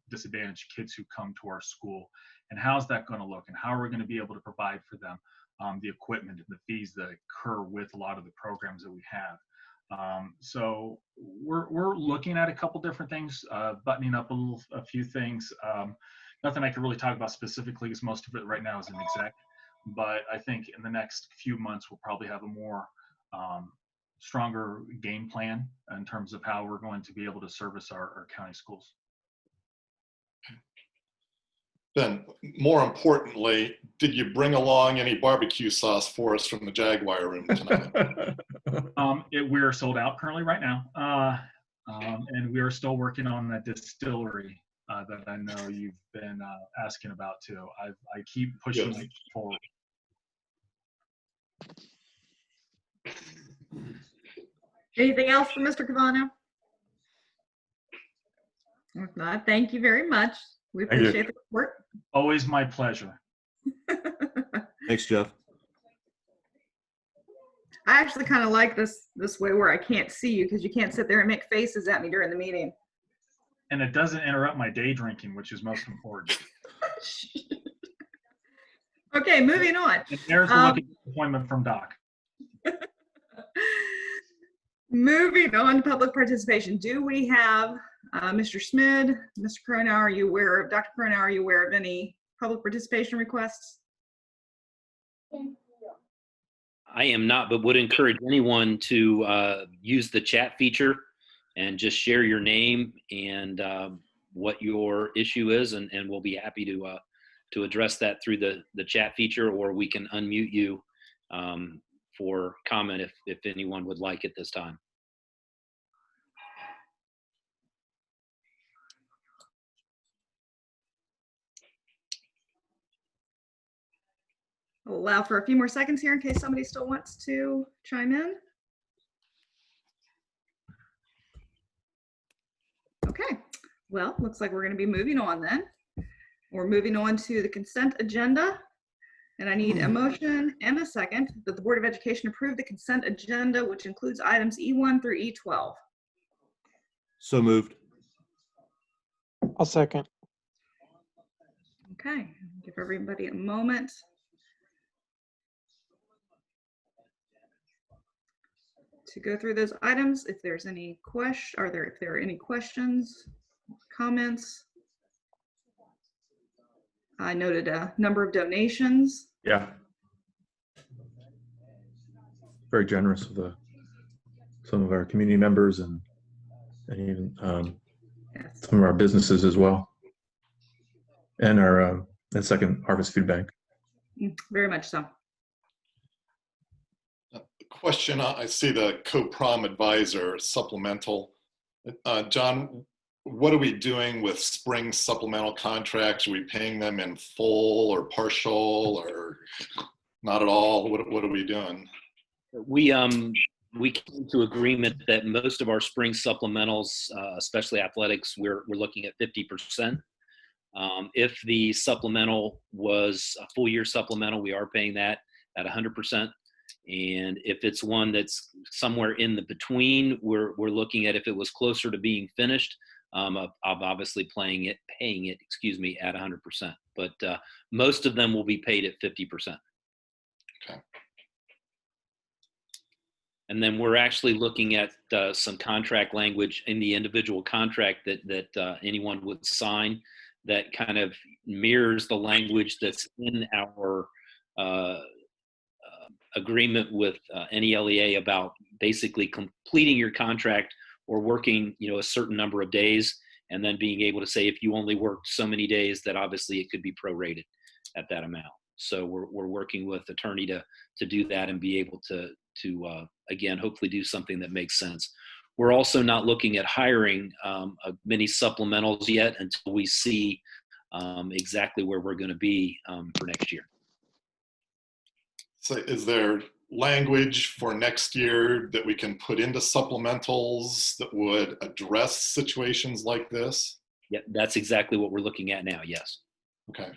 disadvantaged kids who come to our school, and how's that going to look, and how are we going to be able to provide for them the equipment and the fees that occur with a lot of the programs that we have. So we're looking at a couple different things, buttoning up a few things. Nothing I can really talk about specifically, because most of it right now is an exec. But I think in the next few months we'll probably have a more stronger game plan in terms of how we're going to be able to service our county schools. Then, more importantly, did you bring along any barbecue sauce for us from the Jaguar room tonight? We're sold out currently right now, and we are still working on that distillery that I know you've been asking about too. I keep pushing it forward. Anything else for Mr. Cavano? If not, thank you very much. We appreciate the support. Always my pleasure. Thanks, Jeff. I actually kind of like this way where I can't see you, because you can't sit there and make faces at me during the meeting. And it doesn't interrupt my day drinking, which is most important. Okay, moving on. And there's a lucky appointment from Doc. Moving on to public participation. Do we have Mr. Schmid, Mr. Cronauer, are you aware of, Dr. Cronauer, are you aware of any public participation requests? I am not, but would encourage anyone to use the chat feature and just share your name and what your issue is, and we'll be happy to address that through the chat feature, or we can unmute you for comment if anyone would like at this time. I'll allow for a few more seconds here in case somebody still wants to chime in. Okay, well, looks like we're going to be moving on then. We're moving on to the consent agenda. And I need a motion and a second that the Board of Education approve the consent agenda, which includes items E1 through E12. So moved. I'll second. Okay, give everybody a moment. To go through those items, if there's any if there are any questions, comments. I noted a number of donations. Yeah. Very generous with some of our community members and even Yes. some of our businesses as well. And our Second Harvest Food Bank. Very much so. Question, I see the co-prom advisor supplemental. John, what are we doing with spring supplemental contracts? Are we paying them in full or partial or not at all? What are we doing? We came to agreement that most of our spring supplementals, especially athletics, we're looking at 50%. If the supplemental was a full year supplemental, we are paying that at 100%. And if it's one that's somewhere in the between, we're looking at, if it was closer to being finished, of obviously paying it, at 100%. But most of them will be paid at 50%. Okay. And then we're actually looking at some contract language in the individual contract that anyone would sign that kind of mirrors the language that's in our agreement with NELEA about basically completing your contract or working, a certain number of days, and then being able to say if you only worked so many days, that obviously it could be prorated at that amount. So we're working with attorney to do that and be able to again, hopefully do something that makes sense. We're also not looking at hiring many supplementals yet until we see exactly where we're going to be for next year. So is there language for next year that we can put into supplementals that would address situations like this? Yeah, that's exactly what we're looking at now, yes. Okay.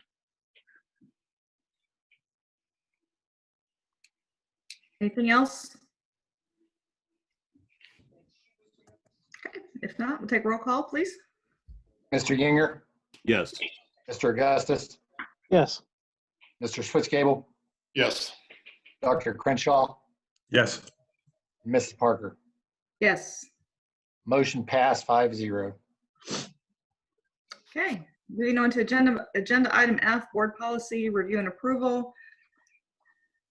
Anything else? Okay, if not, we'll take roll call, please. Mr. Yinger, Yes. Mr. Augustus, Yes. Mr. Schwitzcable, Yes. Dr. Crenshaw, Yes. Mrs. Parker. Yes. Motion passed 5-0. Okay, moving on to agenda item F, board policy review and approval.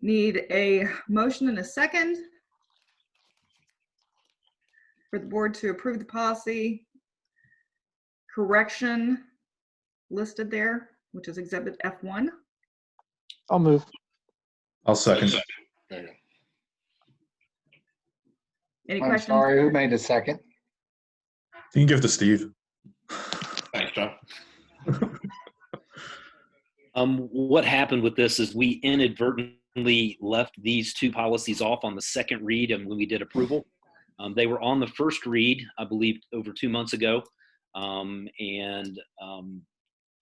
Need a motion and a second for the board to approve the policy correction listed there, which is exhibit F1. I'll move. I'll second. There you go. Any I'm questions? sorry, who made the second? You can give it to Steve. Thanks, John. What happened with this is we inadvertently left these two policies off on the second read and when we did approval. They were on the first read, I believe, over 2 months ago.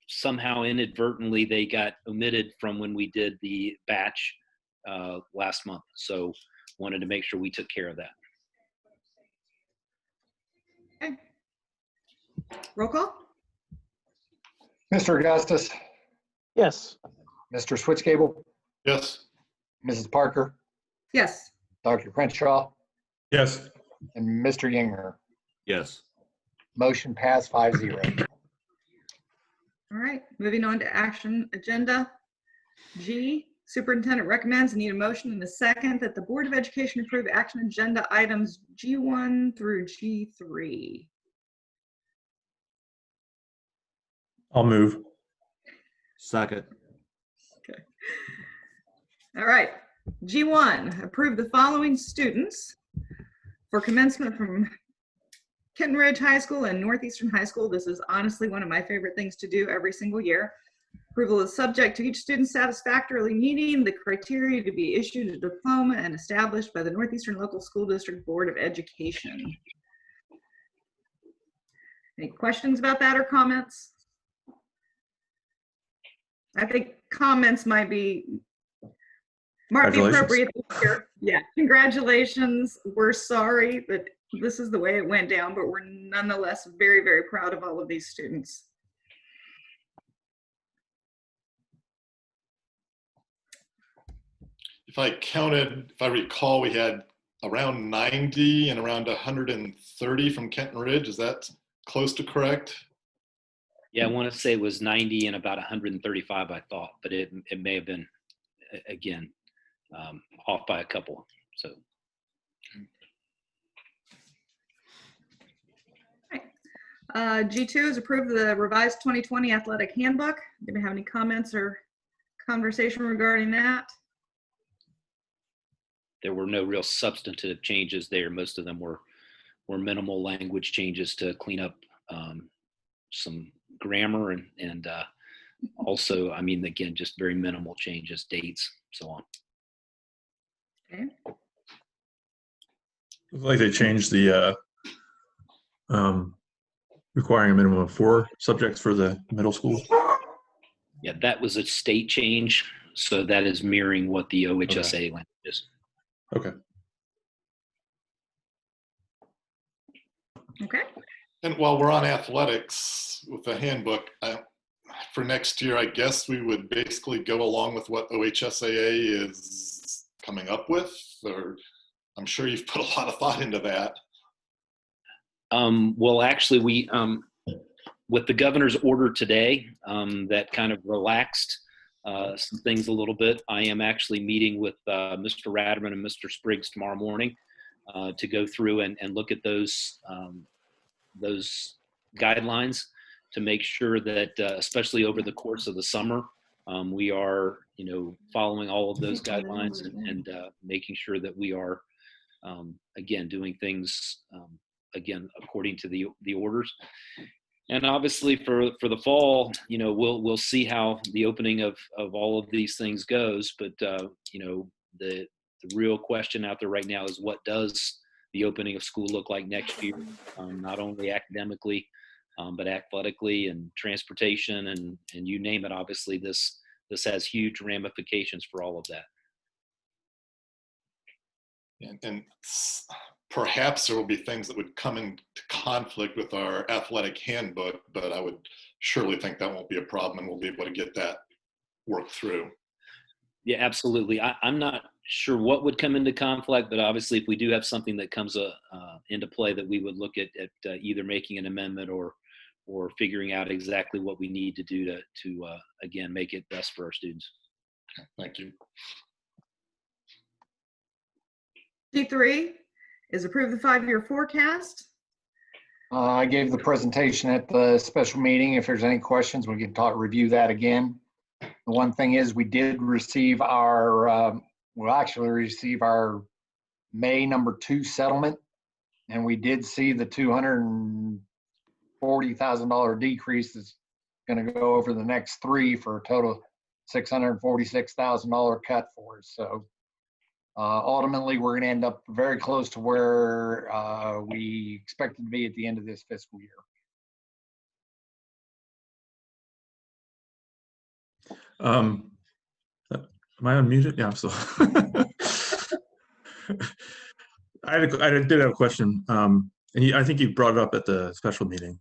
Somehow inadvertently they got omitted from when we did the batch last month. So wanted to make sure we took care of that. Okay. Roll call? Mr. Augustus, Yes. Mr. Schwitzcable, Yes. Mrs. Parker, Yes. Dr. Crenshaw, Yes. and Mr. Yinger. Yes. Motion passed 5-0. All right, moving on to action agenda. G, superintendent recommends, need a motion and a second that the Board of Education approve action agenda items G1 through G3. I'll move. Second. All right, G1, approve the following students for commencement from Kenton Ridge High School and Northeastern High School. This is honestly one of my favorite things to do every single year. Approval is subject to each student satisfactorily meeting the criteria to be issued a diploma and established by the Northeastern Local School District Board of Education. Any questions about that or comments? I think comments might be appropriate here. Yeah, congratulations. We're sorry that this is the way it went down, but we're nonetheless very, very proud of all of these students. If I recall, we had around 90 and around 130 from Kenton Ridge. Is that close to correct? Yeah, I want to say it was 90 and about 135, I thought, but it may have been, again, off by a couple. So. G2 is approve the revised 2020 athletic handbook. Do we have any comments or conversation regarding that? There were no real substantive changes there. Most of them were minimal language changes to clean up some grammar and also, I mean, again, just very minimal changes, dates, so on. Okay. Looks like they changed the requiring a minimum of 4 subjects for the middle school. Yeah, that was a state change, so that is mirroring what the OHSA language is. Okay. Okay. And while we're on athletics with the handbook, for next year, I guess we would basically go along with what OHSAA is coming up with, or I'm sure you've put a lot of thought into that. Well, actually, we, with the governor's order today, that kind of relaxed some things a little bit. I am actually meeting with Mr. Ratterman and Mr. Spriggs tomorrow morning to go through and look at those guidelines to make sure that, especially over the course of the summer, we are, following all of those guidelines and making sure that we are, again, doing things, again, according to the orders. And obviously for the fall, we'll see how the opening of all of these things goes. But, the real question out there right now is, what does the opening of school look like next year? Not only academically, but athletically and transportation and you name it. Obviously, this has huge ramifications for all of that. And perhaps there will be things that would come into conflict with our athletic handbook, but I would surely think that won't be a problem and we'll be able to get that worked through. Yeah, absolutely. I'm not sure what would come into conflict, but obviously if we do have something that comes into play, that we would look at either making an amendment or figuring out exactly what we need to do to again, make it best for our students. Thank you. G3 is approve the 5-year forecast. I gave the presentation at the special meeting. If there's any questions, we can review that again. The one thing is we did receive we'll actually receive our May #2 settlement. And we did see the $240,000 decrease is going to go over the next 3 for a total $646,000 cut for us. So ultimately, we're going to end up very close to where we expected to be at the end of this fiscal year. Am I unmuted? Yeah, I'm still. I did have a question, and I think you brought it up at the special meeting.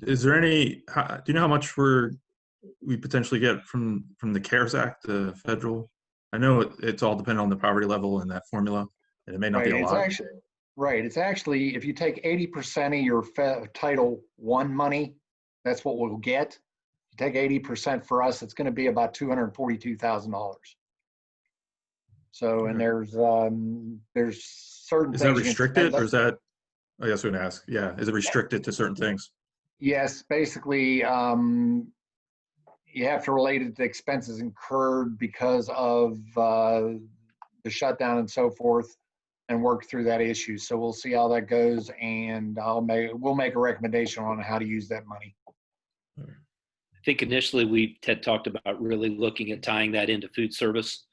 Is there any? Do you know how much we potentially get from the CARES Act, the federal? I know it's all dependent on the poverty level and that formula, and it may not be a lot. It's actually, if you take 80% of your Title I money, that's what we'll get. You take 80% for us, it's going to be about $242,000. So, and there's certain Is things. that restricted, or is that? I guess I'm going to ask. Yeah, is it restricted to certain things? Yes, basically, you have to relate it to expenses incurred because of the shutdown and so forth, and work through that issue. So we'll see how that goes, and we'll make a recommendation on how to use that money. I think initially we had talked about really looking at tying that into food service.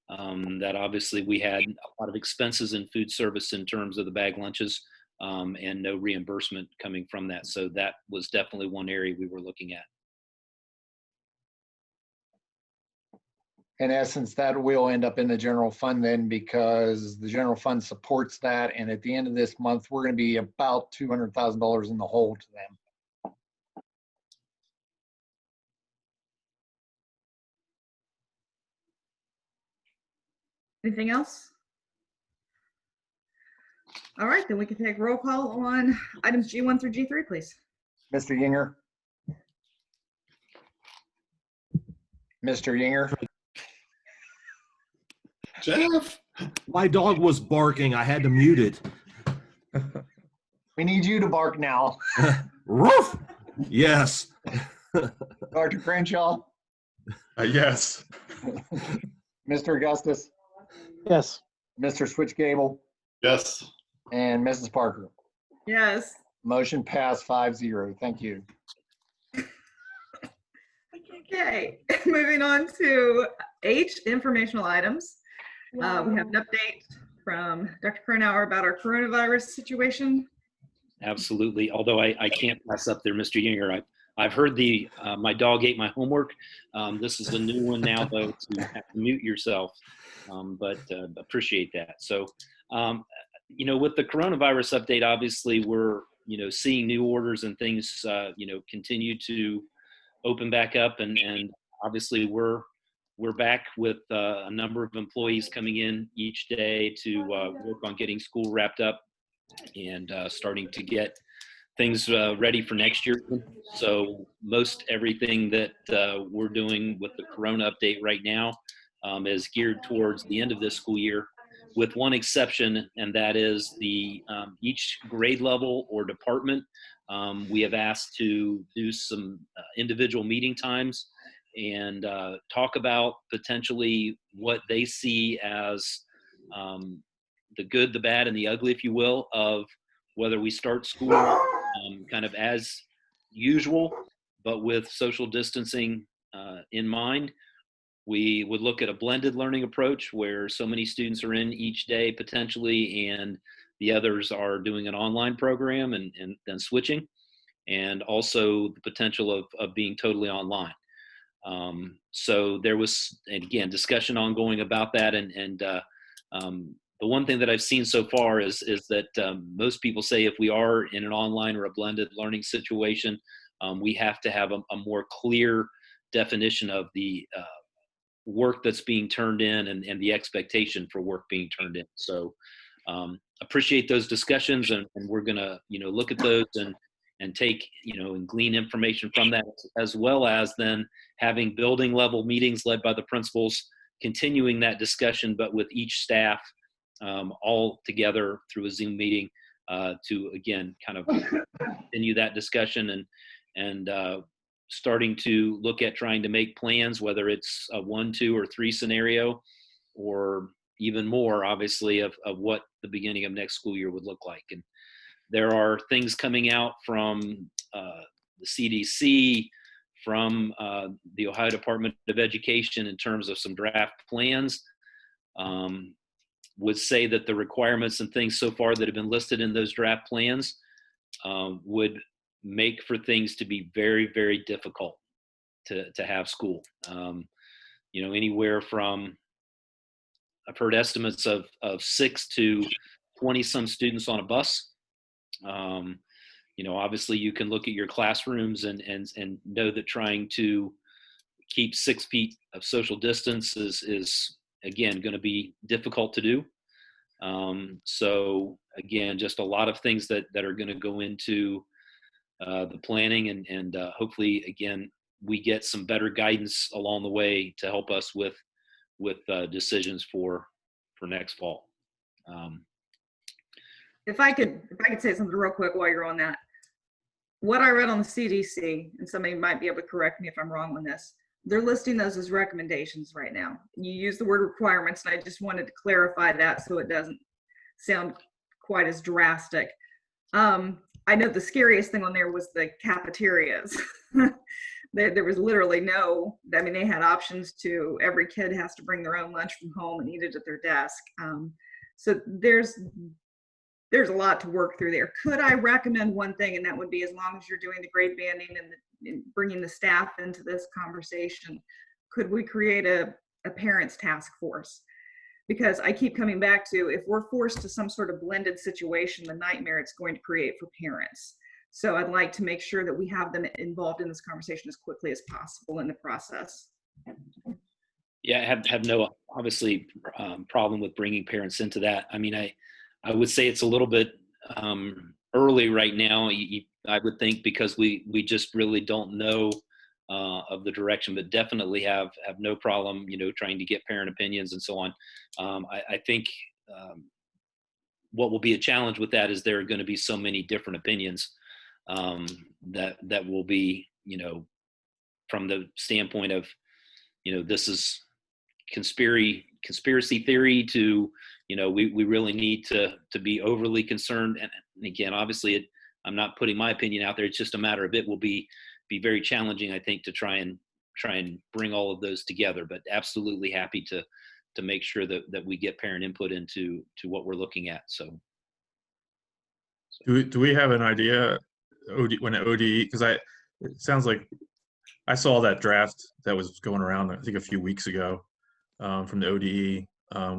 That obviously we had a lot of expenses in food service in terms of the bag lunches, and no reimbursement coming from that. So that was definitely one area we were looking at. In essence, that will end up in the general fund then, because the general fund supports that. And at the end of this month, we're going to be about $200,000 in the hole to them. Anything else? All right, then we can take roll call on items G1 through G3, please. Mr. Yinger? Mr. Yinger? Jeff? My dog was barking. I had to mute it. We need you to bark now. Roof! Yes. Dr. Crenshaw? Yes. Mr. Augustus? Yes. Mr. Switchgable? Yes. And Mrs. Parker? Yes. Motion passed 5-0. Thank you. Okay, moving on to H, informational items. We have an update from Dr. Cronauer about our coronavirus situation. Absolutely. Although I can't pass up there, Mr. Yinger. I've heard my dog ate my homework. This is a new one now, though, to have to mute yourself. But appreciate that. So, with the coronavirus update, obviously we're, seeing new orders and things, continue to open back up, and obviously we're back with a number of employees coming in each day to work on getting school wrapped up and starting to get things ready for next year. So most everything that we're doing with the Corona update right now is geared towards the end of this school year, with one exception, and that is each grade level or department. We have asked to do some individual meeting times and talk about potentially what they see as the good, the bad, and the ugly, if you will, of whether we start school kind of as usual, but with social distancing in mind. We would look at a blended learning approach where so many students are in each day potentially, and the others are doing an online program and then switching, and also the potential of being totally online. So there was, and again, discussion ongoing about that, and the one thing that I've seen so far is that most people say if we are in an online or a blended learning situation, we have to have a more clear definition of the work that's being turned in and the expectation for work being turned in. So appreciate those discussions, and we're gonna look at those and take and glean information from that, as well as then having building level meetings led by the principals, continuing that discussion, but with each staff all together through a Zoom meeting to again kind of continue that discussion and starting to look at trying to make plans, whether it's a 1, 2, or 3 scenario, or even more, obviously, of what the beginning of next school year would look like. And there are things coming out from the CDC, from the Ohio Department of Education in terms of some draft plans. Would say that the requirements and things so far that have been listed in those draft plans would make for things to be very, very difficult to have school. Anywhere from, I've heard estimates of 6 to 20 some students on a bus. Obviously you can look at your classrooms and know that trying to keep 6 feet of social distance is again going to be difficult to do. So again, just a lot of things that are going to go into the planning and hopefully again we get some better guidance along the way to help us with decisions for next fall. If I could say something real quick while you're on that. What I read on the CDC, and somebody might be able to correct me if I'm wrong on this, they're listing those as recommendations right now. You use the word requirements, and I just wanted to clarify that so it doesn't sound quite as drastic. I know the scariest thing on there was the cafeterias. There was literally they had options to every kid has to bring their own lunch from home and eat it at their desk. So there's a lot to work through there. Could I recommend one thing, and that would be, as long as you're doing the grade banding and bringing the staff into this conversation, could we create a parents task force? Because I keep coming back to, if we're forced to some sort of blended situation, the nightmare it's going to create for parents. So I'd like to make sure that we have them involved in this conversation as quickly as possible in the process. Yeah, I have no obviously problem with bringing parents into that. I mean, I would say it's a little bit early right now. I would think because we just really don't know of the direction, but definitely have no problem, trying to get parent opinions and so on. I think what will be a challenge with that is there are going to be so many different opinions that will be, from the standpoint of, this is conspiracy theory to, we really need to be overly concerned. And again, obviously I'm not putting my opinion out there. It's just a matter of, it will be very challenging, I think, to try and bring all of those together, but absolutely happy to make sure that we get parent input into what we're looking at. So. Do we have an idea when ODE, because it sounds like I saw that draft that was going around, I think a few weeks ago, from the ODE,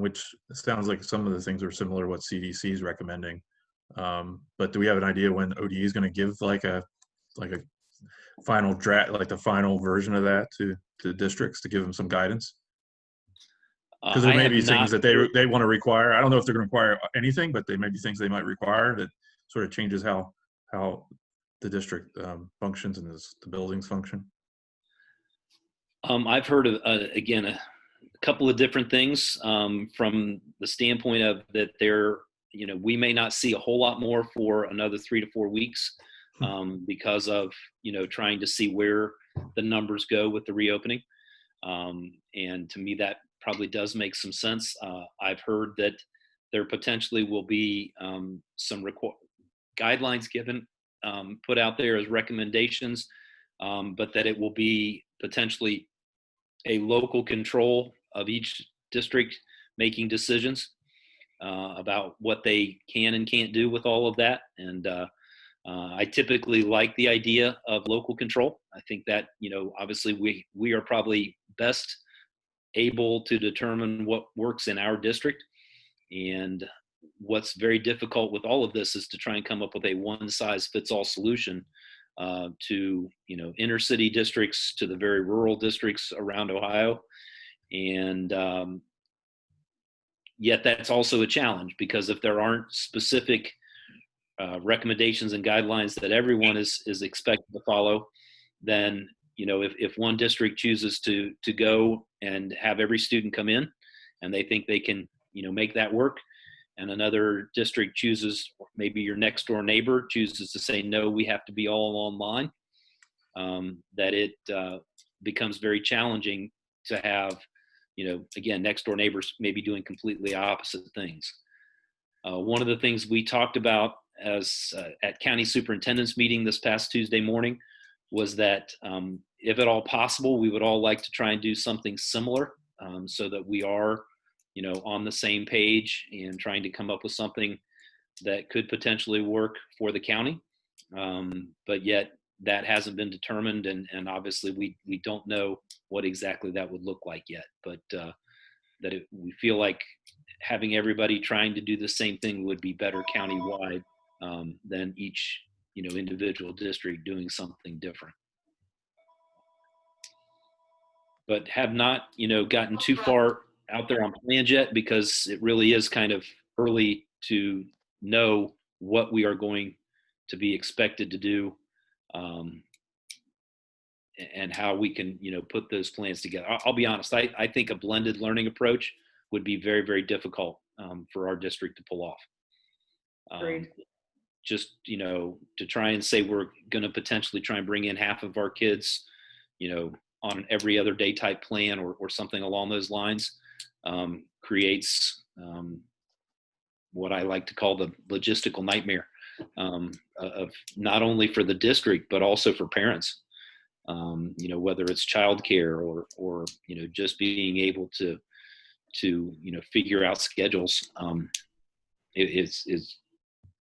which sounds like some of the things are similar to what CDC is recommending. But do we have an idea when ODE is going to give like a final draft, like the final version of that to districts to give them some guidance? Because there may be things that they want to require. I don't know if they're going to require anything, but there may be things they might require that sort of changes how the district functions and the buildings function. I've heard of, again, a couple of different things from the standpoint of that we may not see a whole lot more for another 3 to 4 weeks because of, trying to see where the numbers go with the reopening. And to me, that probably does make some sense. I've heard that there potentially will be some guidelines given, put out there as recommendations, but that it will be potentially a local control of each district making decisions about what they can and can't do with all of that. And I typically like the idea of local control. I think that, obviously we are probably best able to determine what works in our district. And what's very difficult with all of this is to try and come up with a one-size-fits-all solution to, you know, inner city districts, to the very rural districts around Ohio. And yet that's also a challenge, because if there aren't specific recommendations and guidelines that everyone is expected to follow, then, you know, if one district chooses to go and have every student come in and they think they can, you know, make that work, and another district chooses, maybe your next door neighbor chooses to say, no, we have to be all online, that it becomes very challenging to have, you know, again, next door neighbors maybe doing completely opposite things. One of the things we talked about as at county superintendent's meeting this past Tuesday morning was that if at all possible, we would all like to try and do something similar, so that we are, you know, on the same page and trying to come up with something that could potentially work for the county. But yet that hasn't been determined, and obviously we don't know what exactly that would look like yet. But we feel like having everybody trying to do the same thing would be better countywide than each, you know, individual district doing something different. But have not, you know, gotten too far out there on plans yet, because it really is kind of early to know what we are going to be expected to do, and how we can, you know, put those plans together. I'll be honest, I think a blended learning approach would be very, very difficult for our district to pull off. Agreed. Just, you know, to try and say we're going to potentially try and bring in half of our kids, you know, on an every other day type plan or something along those lines, creates what I like to call the logistical nightmare of not only for the district, but also for parents. You know, whether it's childcare or, you know, just being able to, you know, figure out schedules, is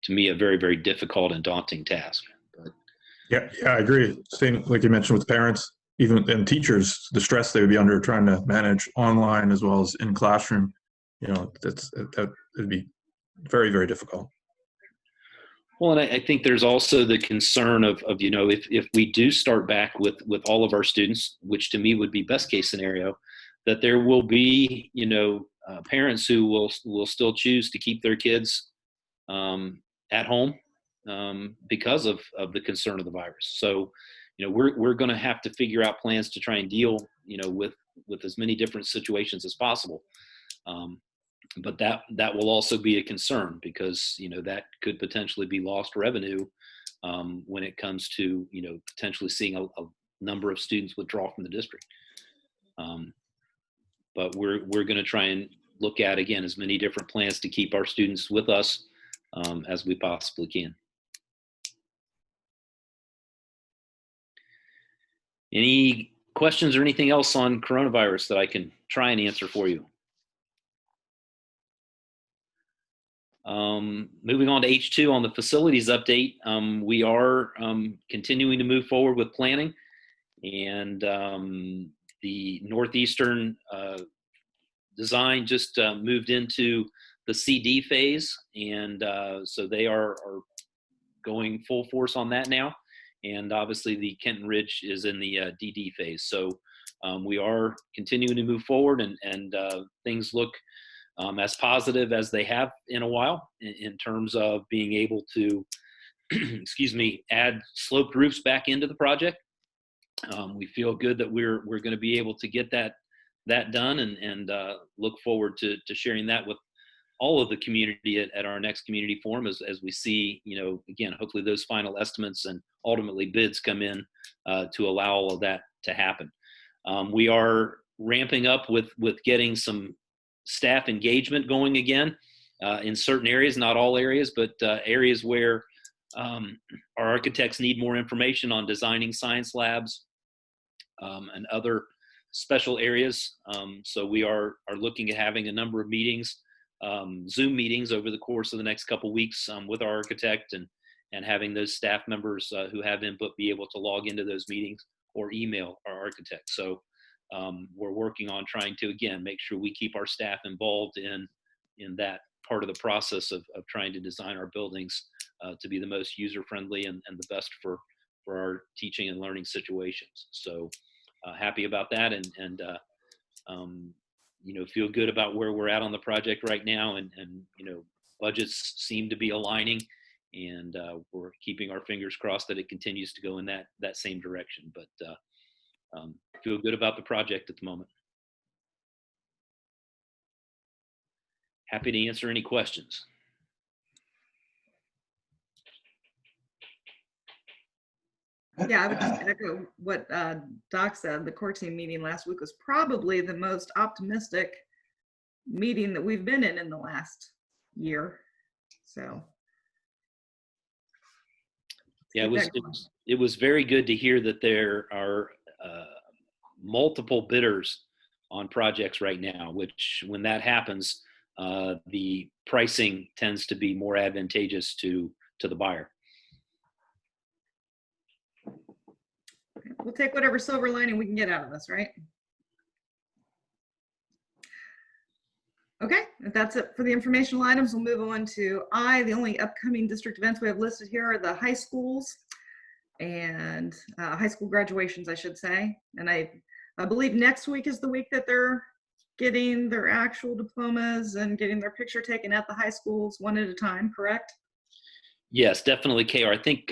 to me a very, very difficult and daunting task. But Yeah, I agree. Same, like you mentioned, with parents, even and teachers, the stress they would be under trying to manage online as well as in classroom, you know, that would be very, very difficult. Well, and I think there's also the concern of, you know, if we do start back with all of our students, which to me would be best case scenario, that there will be, you know, parents who will still choose to keep their kids at home because of the concern of the virus. So, you know, we're going to have to figure out plans to try and deal, you know, with as many different situations as possible. But that will also be a concern, because, you know, that could potentially be lost revenue when it comes to, you know, potentially seeing a number of students withdraw from the district. But we're going to try and look at, again, as many different plans to keep our students with us as we possibly can. Any questions or anything else on coronavirus that I can try and answer for you? Moving on to H2 on the facilities update, we are continuing to move forward with planning, and the Northeastern design just moved into the CD phase, and so they are going full force on that now. And obviously the Kenton Ridge is in the DD phase. So we are continuing to move forward, and things look as positive as they have in a while in terms of being able to, excuse me, add sloped roofs back into the project. We feel good that we're going to be able to get that done, and look forward to sharing that with all of the community at our next community forum as we see, you know, again, hopefully those final estimates and ultimately bids come in to allow all of that to happen. We are ramping up with getting some staff engagement going again in certain areas, not all areas, but areas where our architects need more information on designing science labs and other special areas. So we are looking at having a number of meetings, Zoom meetings over the course of the next couple weeks with our architect, and having those staff members who have input be able to log into those meetings or email our architect. So we're working on trying to, again, make sure we keep our staff involved in that part of the process of trying to design our buildings to be the most user-friendly and the best for our teaching and learning situations. So happy about that, and feel good about where we're at on the project right now, and budgets seem to be aligning, and we're keeping our fingers crossed that it continues to go in that same direction. But feel good about the project at the moment. Happy to answer any questions. Yeah, I would just echo what Doc said. The core team meeting last week was probably the most optimistic meeting that we've been in the last year. So. Yeah, it was very good to hear that there are multiple bidders on projects right now, which when that happens, the pricing tends to be more advantageous to the buyer. We'll take whatever silver lining we can get out of this, right? Okay, if that's it for the informational items, we'll move on to I. The only upcoming district events we have listed here are the high schools and high school graduations, I should say. And I believe next week is the week that they're getting their actual diplomas and getting their picture taken at the high schools one at a time, correct? Yes, definitely, KR. I think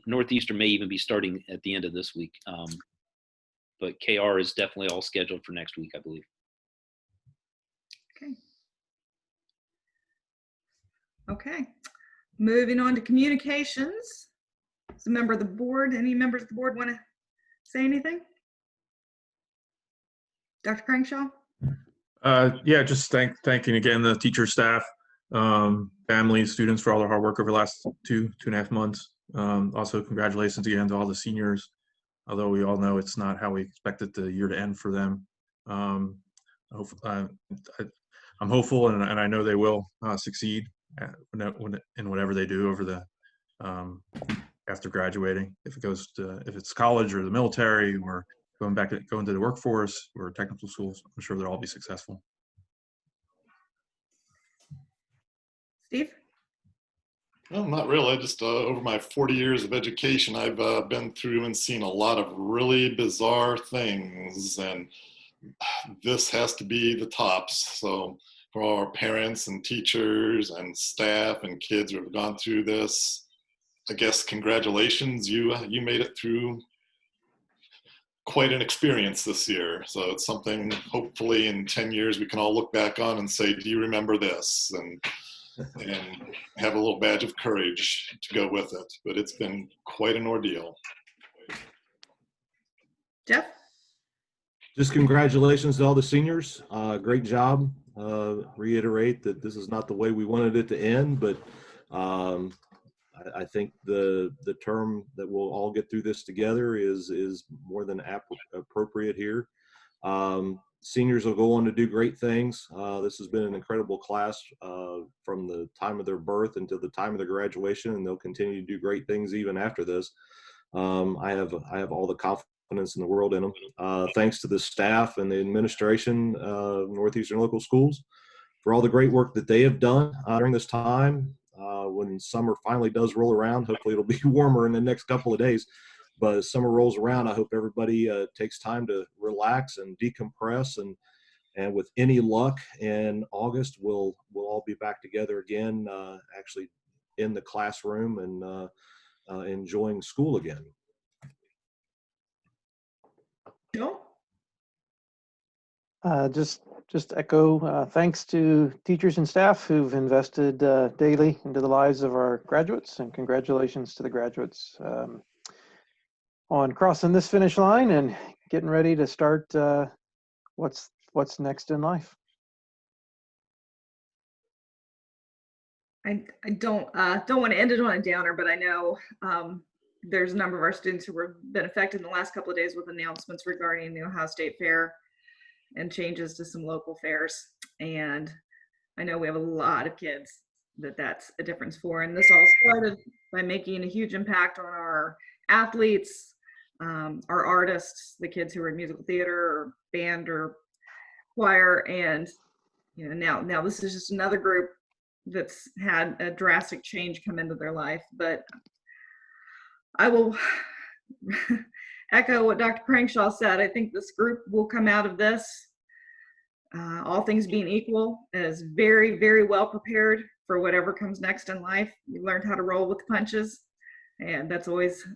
Northeastern may even be starting at the end of this week. But KR is definitely all scheduled for next week, I believe. Okay. Moving on to communications. As a member of the board, any members of the board want to say anything? Dr. Cranshaw? Yeah, just thanking again the teacher, staff, families, students for all their hard work over the last two and a half months. Also, congratulations again to all the seniors, although we all know it's not how we expected the year to end for them. I'm hopeful, and I know they will succeed in whatever they do over the after graduating. If it's college or the military or going to the workforce or technical schools, I'm sure they'll all be successful. Steve? Well, not really. Just over my 40 years of education, I've been through and seen a lot of really bizarre things, and this has to be the tops. So for all our parents and teachers and staff and kids who have gone through this, I guess congratulations, you made it through quite an experience this year. So it's something hopefully in 10 years we can all look back on and say, do you remember this? And have a little badge of courage to go with it. But it's been quite an ordeal. Jeff? Just congratulations to all the seniors. Great job. Reiterate that this is not the way we wanted it to end, but I think the term that we'll all get through this together is more than appropriate here. Seniors will go on to do great things. This has been an incredible class from the time of their birth until the time of their graduation, and they'll continue to do great things even after this. I have all the confidence in the world in them. Thanks to the staff and the administration of Northeastern Local Schools for all the great work that they have done during this time. When summer finally does roll around, hopefully it'll be warmer in the next couple of days. But as summer rolls around, I hope everybody takes time to relax and decompress. And with any luck, in August, we'll all be back together again, actually in the classroom and enjoying school again. Joe? Just echo thanks to teachers and staff who've invested daily into the lives of our graduates, and congratulations to the graduates on crossing this finish line and getting ready to start what's next in life. I don't want to end it on a downer, but I know there's a number of our students who have been affected in the last couple of days with announcements regarding the Ohio State Fair and changes to some local fairs. And I know we have a lot of kids that's a difference for. And this all started by making a huge impact on our athletes, our artists, the kids who are in musical theater or band or choir. And you know, now this is just another group that's had a drastic change come into their life, but I will echo what Dr. Crankshaw said. I think this group will come out of this, all things being equal, as very, very well prepared for whatever comes next in life. You learned how to roll with the punches, and that's always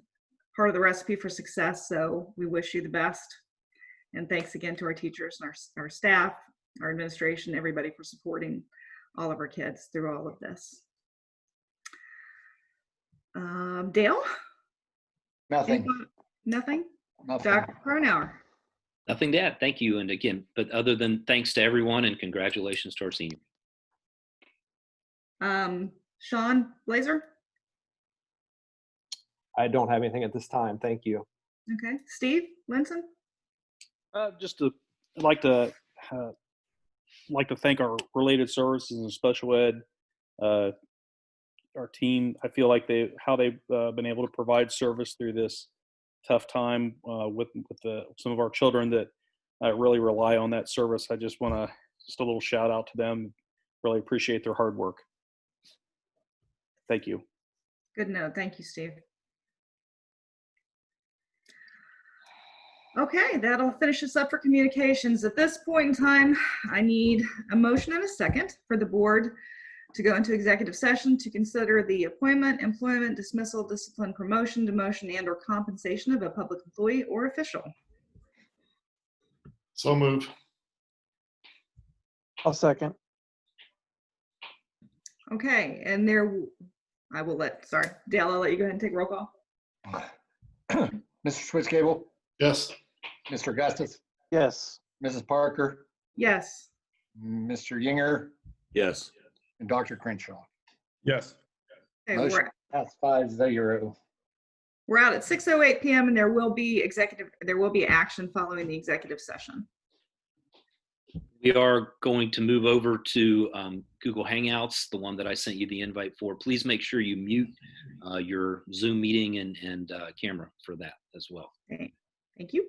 part of the recipe for success. So we wish you the best. And thanks again to our teachers and our staff, our administration, everybody for supporting all of our kids through all of this. Dale? Nothing. Nothing? Nothing. Dr. Cronauer? Nothing to add. Thank you. And again, but other than thanks to everyone and congratulations to our senior. Sean Blazer? I don't have anything at this time. Thank you. Okay. Steve Linson? I'd like to thank our related services and special ed, our team. I feel like they've been able to provide service through this tough time with some of our children that really rely on that service. I just want to a little shout out to them. Really appreciate their hard work. Thank you. Good note. Thank you, Steve. Okay, that'll finish us up for communications. At this point in time, I need a motion and a second for the board to go into executive session to consider the appointment, employment, dismissal, discipline, promotion, demotion, and or compensation of a public employee or official. So move. I'll second. Okay, and I will sorry, Dale, I'll let you go ahead and take roll call. Mr. Schwitzcable, Yes. Mr. Augustus, Yes. Mrs. Parker, Yes. Mr. Yinger, Yes. and Dr. Crenshaw. Yes. Okay, Motion passed 5-0. we're out at 6:08 p.m. and there will be action following the executive session. We are going to move over to Google Hangouts, the one that I sent you the invite for. Please make sure you mute your Zoom meeting and camera for that as well. Okay. Thank you.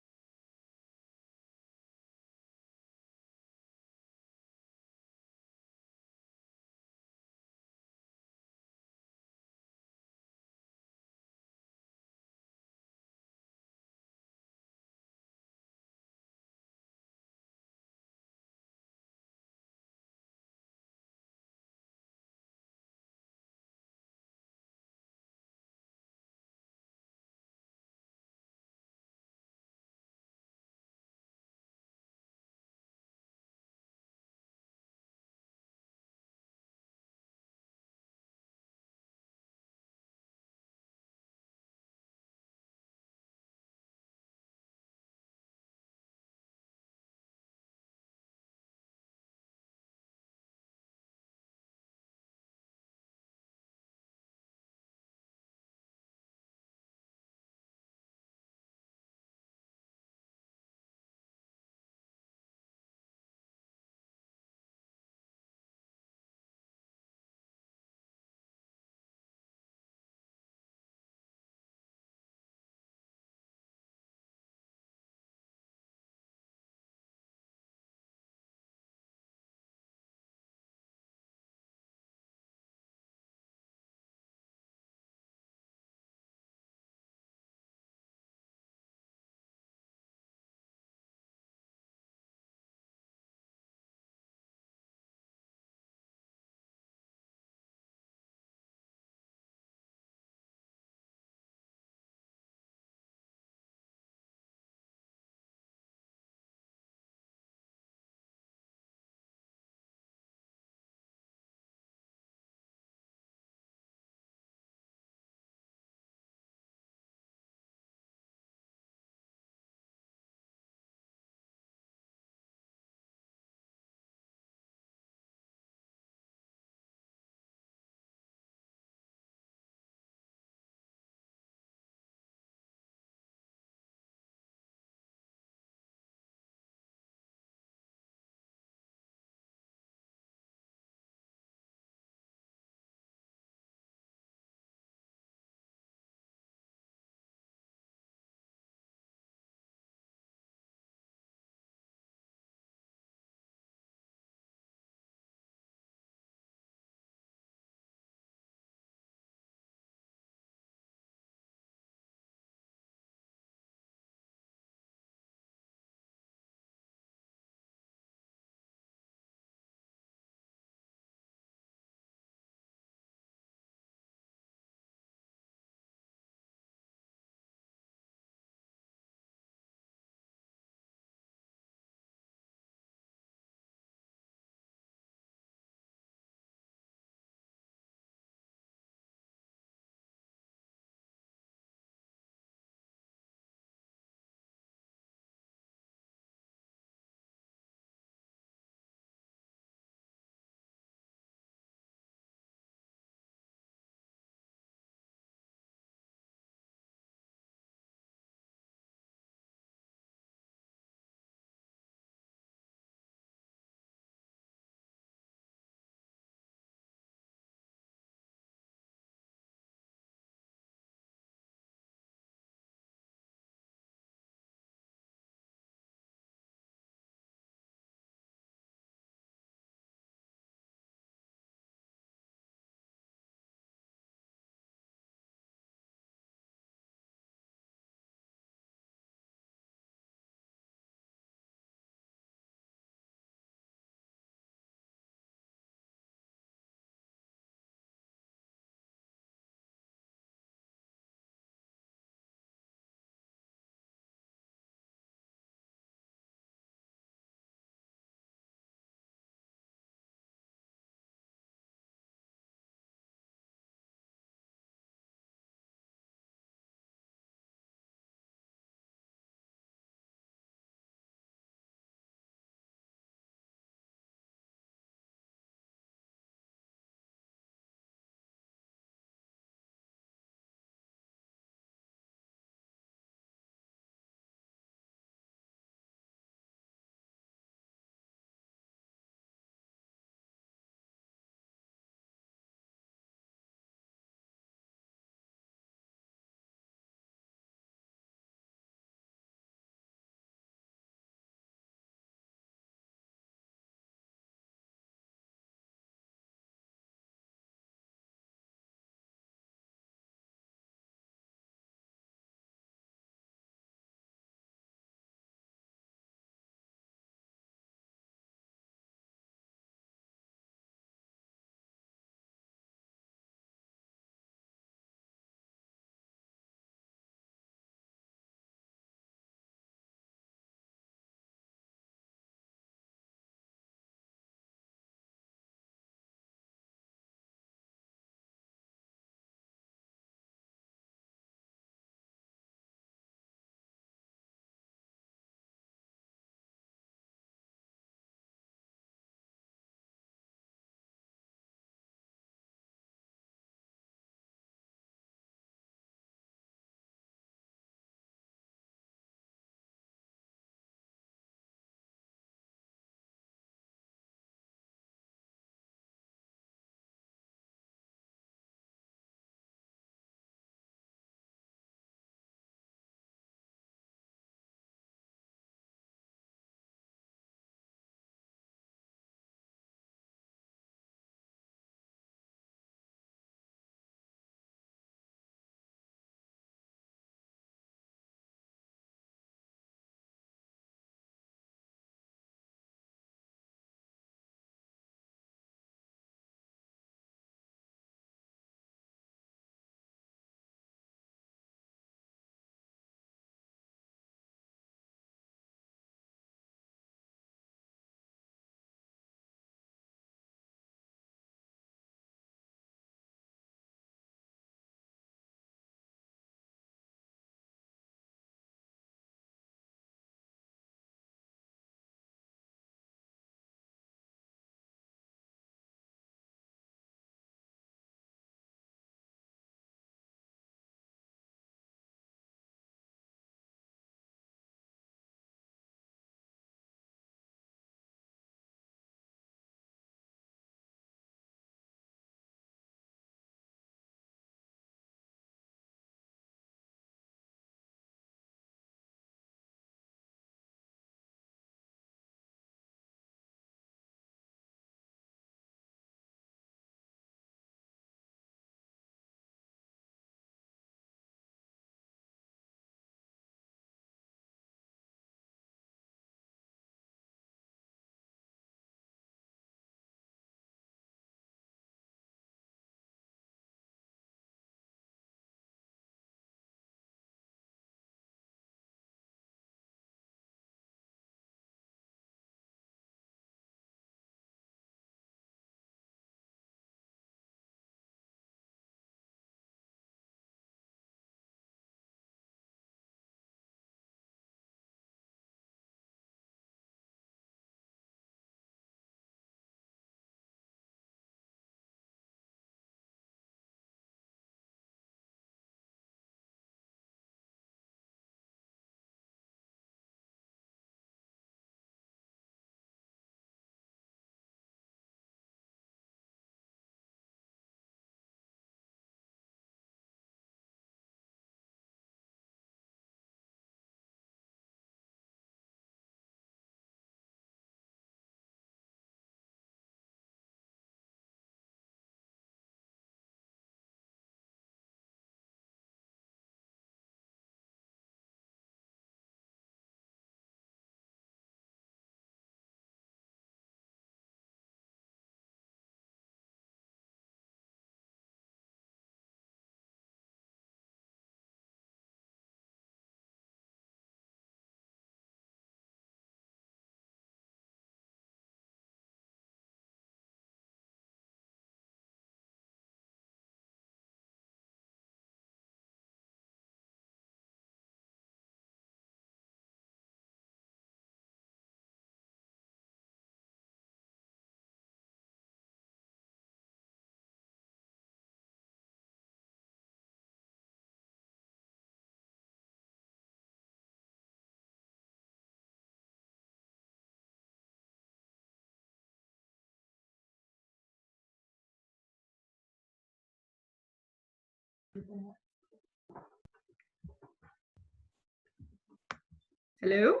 Hello?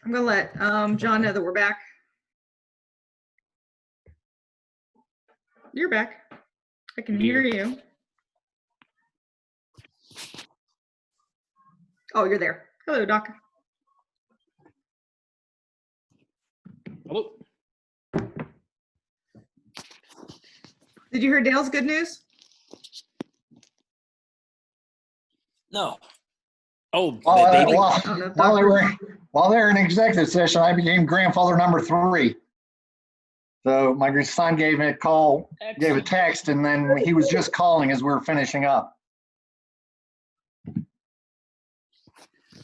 I'm gonna let John know that we're back. You're back. I can hear you. Oh, you're there. Hello, Doc. Hello. Did you hear Dale's good news? No. Oh, While, baby. I don't know if while they Dr. were while they were in executive session, I became grandfather number 3. So my son gave me a call, gave a text, and then he was just calling as we were finishing up.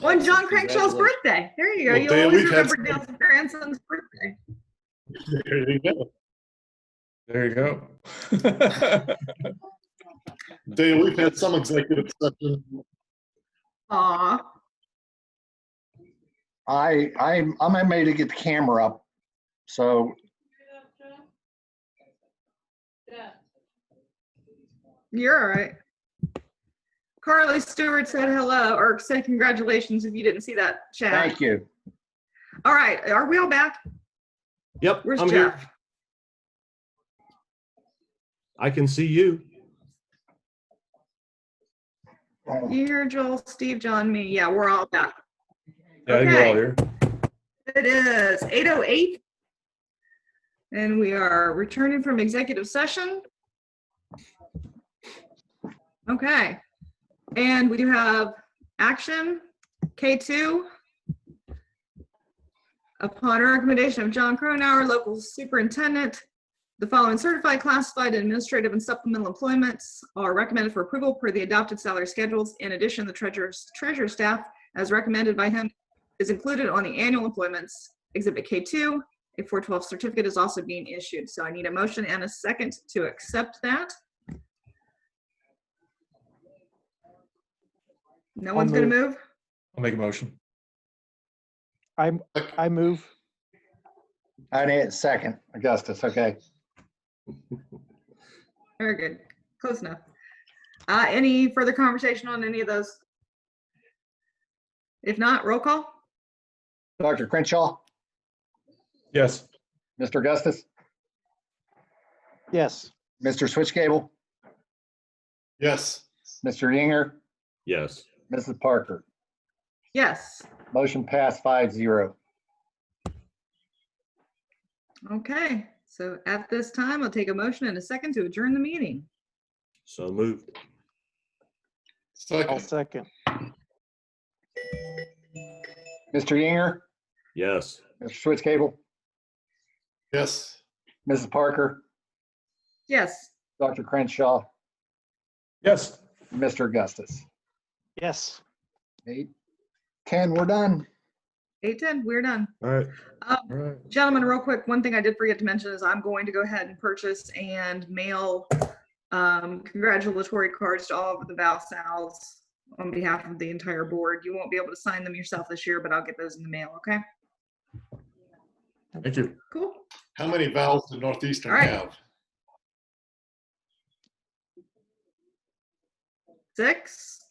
On John Crankshaw's birthday. There you go. Well, You Dale, always we've had remember Dale's grandson's birthday. There you go. There you go. Dale, we've had some executive session. Aw. I'm made to get the camera up. So You're all right. Carly Stewart said hello, or said congratulations if you didn't see that chat. thank you. All right, are we all back? Yep, Where's I'm here. Jeff? I can see you. You hear Joel, Steve, John, me. Yeah, we're all back. Yeah, I think we're all here. It is 8:08. And we are returning from executive session. Okay. And we do have action, K2. Upon recommendation of John Cronauer, local superintendent, the following certified, classified, administrative, and supplemental employments are recommended for approval per the adopted salary schedules. In addition, the treasurer staff, as recommended by him, is included on the annual employments exhibit K2. A 412 certificate is also being issued. So I need a motion and a second to accept that. No one's going to move? I'll make a motion. I move. I need a second, Augustus. Okay. Very good. Close enough. Any further conversation on any of those? If not, roll call. Dr. Crenshaw, Yes. Mr. Augustus, Yes. Mr. Switchcable, Yes. Mr. Yinger, Yes. Mrs. Parker. Yes. Motion passed 5-0. Okay. So at this time, I'll take a motion and a second to adjourn the meeting. So moved. I'll Second. second. Mr. Yinger, Yes. Mr. Switchcable, Yes. Mrs. Parker, Yes. Dr. Crenshaw, Yes. Mr. Augustus. Yes. 8:10, we're done. 8:10, we're done. All right. All right. Gentlemen, real quick, one thing I did forget to mention is I'm going to go ahead and purchase and mail congratulatory cards to all of the ValSals on behalf of the entire board. You won't be able to sign them yourself this year, but I'll get those in the mail, okay? Thank you. Cool. How many vowels did Northeastern All right. have? 6,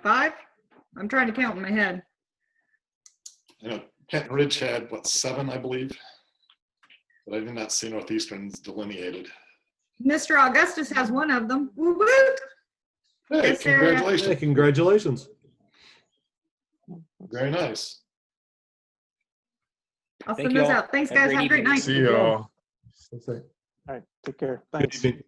5. I'm trying to count in my head. You know, Kenton Ridge had, what, 7, I believe? But I did not see Northeastern's delineated. Mr. Augustus has one of them. Woo woo. Hey, Yes, sir. congratulations. Hey, congratulations. Very nice. I'll Thank send you those all. out. Thanks, Have a guys. great Have a great evening. night. See you all. All right. Take care. Good Thanks. evening.